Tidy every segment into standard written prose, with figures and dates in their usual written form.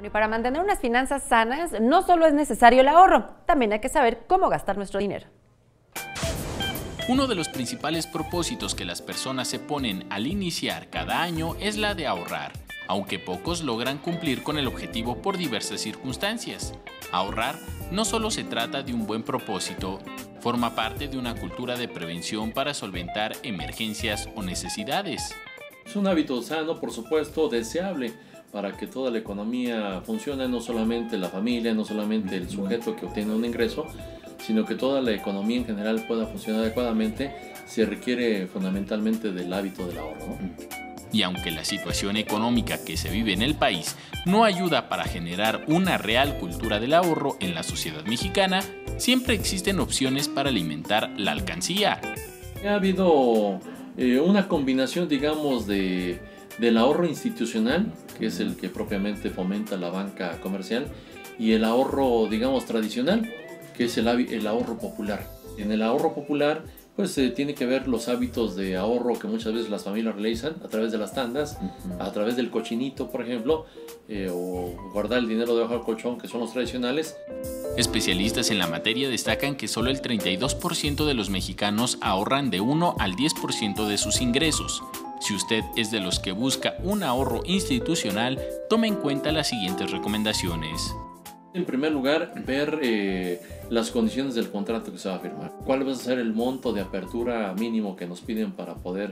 Y para mantener unas finanzas sanas, no solo es necesario el ahorro, también hay que saber cómo gastar nuestro dinero. Uno de los principales propósitos que las personas se ponen al iniciar cada año es la de ahorrar, aunque pocos logran cumplir con el objetivo por diversas circunstancias. Ahorrar no solo se trata de un buen propósito, forma parte de una cultura de prevención para solventar emergencias o necesidades. Es un hábito sano, por supuesto, deseable para que toda la economía funcione, no solamente la familia, no solamente el sujeto que obtiene un ingreso, sino que toda la economía en general pueda funcionar adecuadamente. Se requiere fundamentalmente del hábito del ahorro, ¿no? Y aunque la situación económica que se vive en el país no ayuda para generar una real cultura del ahorro en la sociedad mexicana, siempre existen opciones para alimentar la alcancía. Ha habido una combinación, digamos, del ahorro institucional, que es el que propiamente fomenta la banca comercial, y el ahorro, digamos, tradicional, que es el ahorro popular. En el ahorro popular, pues tiene que ver los hábitos de ahorro que muchas veces las familias realizan a través de las tandas, a través del cochinito, por ejemplo, o guardar el dinero debajo del colchón, que son los tradicionales. Especialistas en la materia destacan que solo el 32% de los mexicanos ahorran de 1 al 10% de sus ingresos. Si usted es de los que busca un ahorro institucional, tome en cuenta las siguientes recomendaciones. En primer lugar, ver las condiciones del contrato que se va a firmar. ¿Cuál va a ser el monto de apertura mínimo que nos piden para poder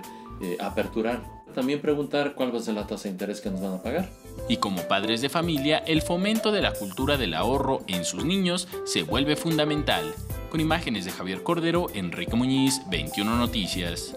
aperturar? También preguntar cuál va a ser la tasa de interés que nos van a pagar. Y como padres de familia, el fomento de la cultura del ahorro en sus niños se vuelve fundamental. Con imágenes de Javier Cordero, Enrique Muñiz, 21 Noticias.